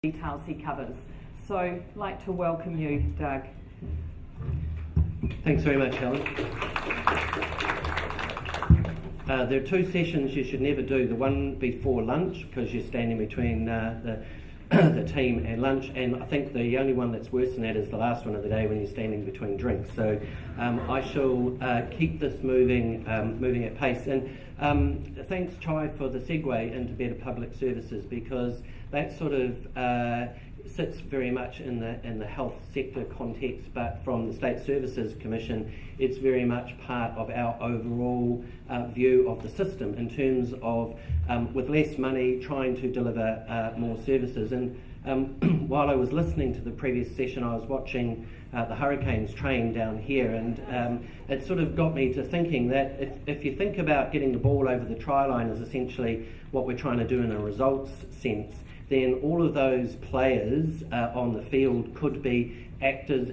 details he covers. So I'd like to welcome you, Doug. Thanks very much, Helen. There are two sessions you should never do. The one before lunch, because you're standing between the team and lunch, and I think the only one that's worse than that is the last one of the day when you're standing between drinks. So I shall keep this moving at pace. And thanks, Chai, for the segue into better public services, because that sort of sits very much in the health sector context, but from the State Services Commission, it's very much part of our overall view of the system in terms of, with less money, trying to deliver more services. And while I was listening to the previous session, I was watching the Hurricanes train down here, and it sort of got me to thinking that if you think about getting the ball over the try line as essentially what we're trying to do in a results sense, then all of those players on the field could be actors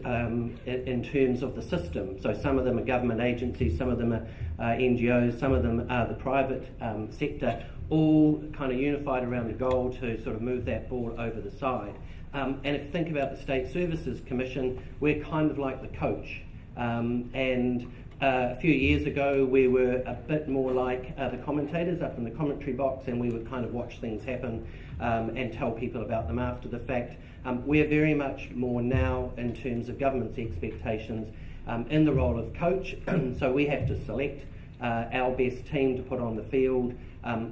in terms of the system. So some of them are government agencies, some of them are NGOs, some of them are the private sector, all kind of unified around the goal to sort of move that ball over the side. And if you think about the State Services Commission, we're kind of like the coach. A few years ago, we were a bit more like the commentators up in the commentary box, and we would kind of watch things happen and tell people about them after the fact. We're very much more now in terms of government's expectations in the role of coach. So we have to select our best team to put on the field.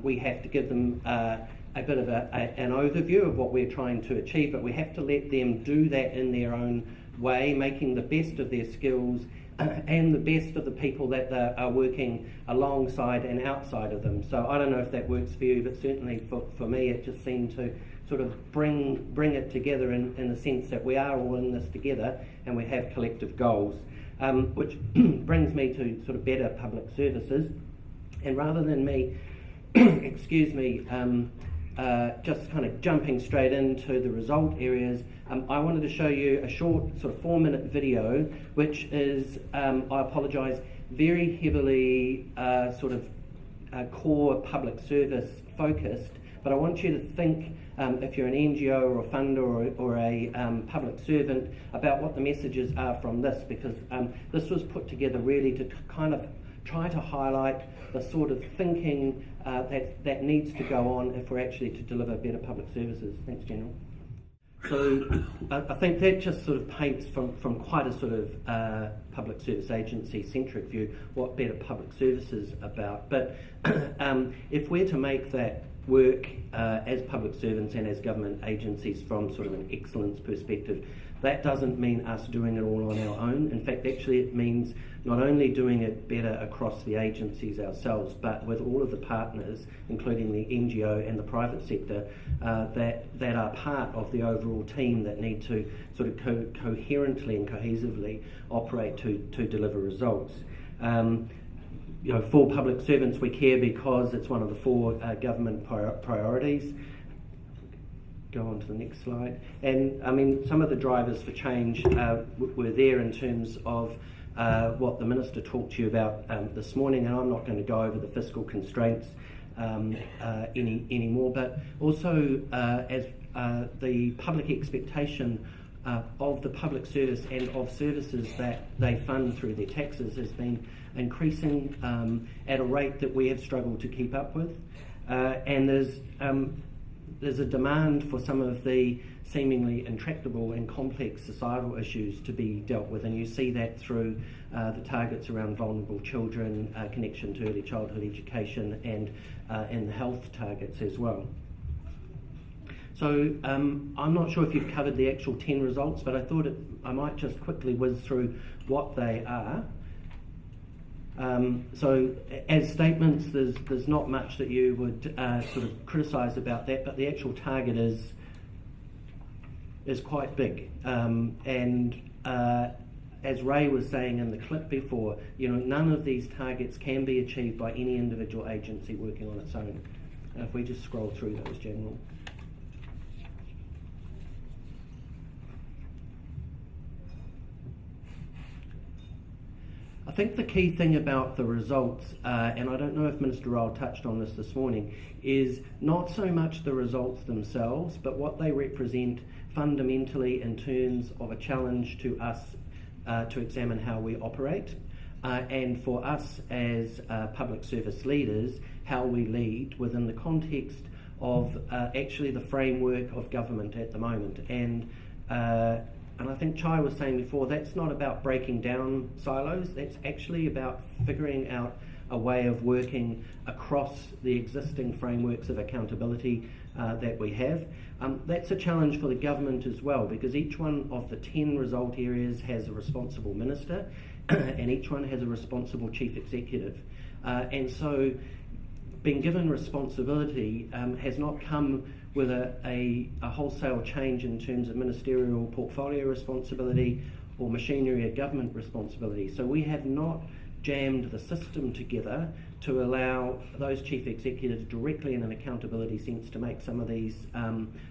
We have to give them a bit of an overview of what we're trying to achieve, but we have to let them do that in their own way, making the best of their skills and the best of the people that they are working alongside and outside of them. So I don't know if that works for you, but certainly for me it just seemed to sort of bring it together in the sense that we are all in this together and we have collective goals, which brings me to sort of better public services. And rather than me, excuse me, just kind of jumping straight into the result areas, I wanted to show you a short sort of 4-minute video, which is, I apologise, very heavily sort of core public service focused, but I want you to think, if you're an NGO or a funder or a public servant, about what the messages are from this, because this was put together really to kind of try to highlight the sort of thinking that needs to go on if we're actually to deliver better public services. Thanks, General. So I think that just sort of paints from quite a sort of public service agency centric view what better public service is about. But if we're to make that work as public servants and as government agencies from sort of an excellence perspective, that doesn't mean us doing it all on our own. In fact, actually it means not only doing it better across the agencies ourselves, but with all of the partners, including the NGO and the private sector, that are part of the overall team that need to sort of coherently and cohesively operate to deliver results. For public servants, we care because it's one of the 4 government priorities. Go on to the next slide. And I mean, some of the drivers for change were there in terms of what the Minister talked to you about this morning, and I'm not going to go over the fiscal constraints anymore, but also as the public expectation of the public service and of services that they fund through their taxes has been increasing at a rate that we have struggled to keep up with. And there's a demand for some of the seemingly intractable and complex societal issues to be dealt with, and you see that through the targets around vulnerable children, connection to early childhood education, and in the health targets as well. So I'm not sure if you've covered the actual 10 results, but I thought I might just quickly whiz through what they are. So as statements, there's not much that you would sort of criticise about that, but the actual target is quite big. As Ray was saying in the clip before, none of these targets can be achieved by any individual agency working on its own. If we just scroll through those, General. I think the key thing about the results, and I don't know if Minister Ryle touched on this morning, is not so much the results themselves, but what they represent fundamentally in terms of a challenge to us to examine how we operate, and for us as public service leaders, how we lead within the context of actually the framework of government at the moment. And I think Chai was saying before, that's not about breaking down silos, that's actually about figuring out a way of working across the existing frameworks of accountability that we have. That's a challenge for the government as well, because each one of the 10 result areas has a responsible minister and each one has a responsible chief executive. And so being given responsibility has not come with a wholesale change in terms of ministerial portfolio responsibility or machinery of government responsibility. So we have not jammed the system together to allow those chief executives directly in an accountability sense to make some of these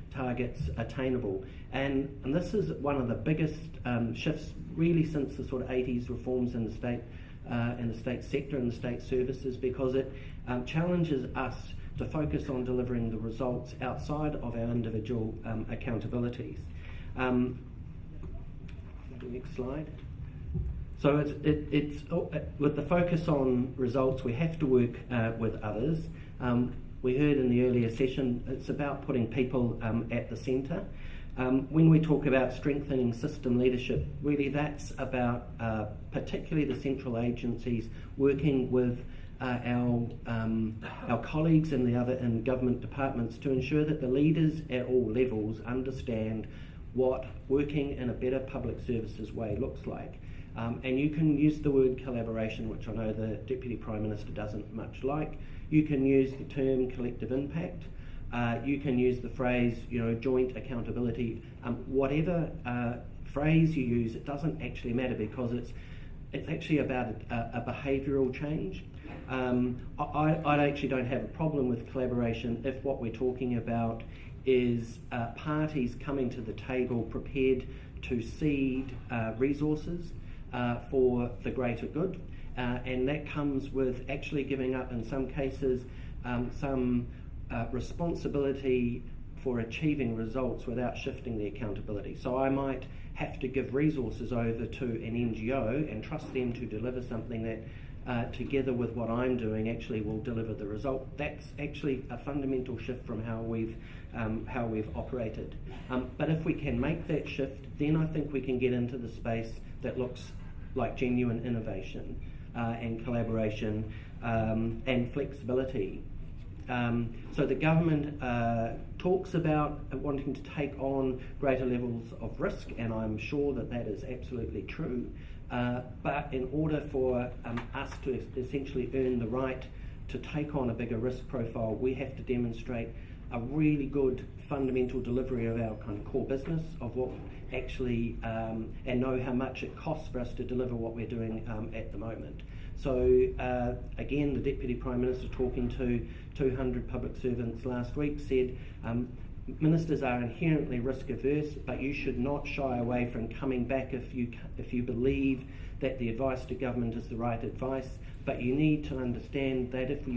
targets attainable. And this is one of the biggest shifts really since the sort of 80s reforms in the state sector and the state services, because it challenges us to focus on delivering the results outside of our individual accountabilities. Next slide. So it's with the focus on results, we have to work with others. We heard in the earlier session, it's about putting people at the centre. When we talk about strengthening system leadership, really that's about particularly the central agencies working with our colleagues in the other government departments to ensure that the leaders at all levels understand what working in a better public services way looks like. And you can use the word collaboration, which I know the Deputy Prime Minister doesn't much like. You can use the term collective impact. You can use the phrase, joint accountability. Whatever phrase you use, it doesn't actually matter, because it's actually about a behavioural change. I actually don't have a problem with collaboration if what we're talking about is parties coming to the table prepared to cede resources for the greater good, and that comes with actually giving up, in some cases, some responsibility for achieving results without shifting the accountability. So I might have to give resources over to an NGO and trust them to deliver something that together with what I'm doing actually will deliver the result. That's actually a fundamental shift from how we've operated. But if we can make that shift, then I think we can get into the space that looks like genuine innovation and collaboration and flexibility. So the government talks about wanting to take on greater levels of risk, and I'm sure that that is absolutely true. But in order for us to essentially earn the right to take on a bigger risk profile, we have to demonstrate a really good fundamental delivery of our kind of core business, of what actually, and know how much it costs for us to deliver what we're doing at the moment. So again, the Deputy Prime Minister, talking to 200 public servants last week, said ministers are inherently risk averse, but you should not shy away from coming back if you believe that the advice to government is the right advice. But you need to understand that if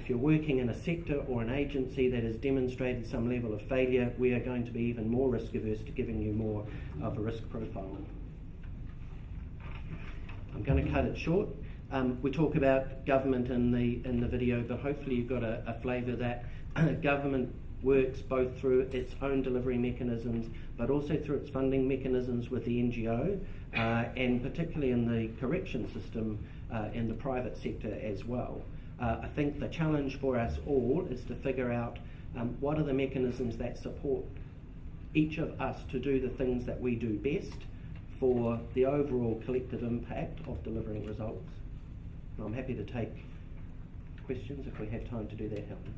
you're working in a sector or an agency that has demonstrated some level of failure, we are going to be even more risk averse to giving you more of a risk profile. I'm going to cut it short. We talk about government in the video, but hopefully you've got a flavour that government works both through its own delivery mechanisms, but also through its funding mechanisms with the NGO, and particularly in the correction system in the private sector as well. I think the challenge for us all is to figure out what are the mechanisms that support each of us to do the things that we do best for the overall collective impact of delivering results. And I'm happy to take questions if we have time to do that, Helen.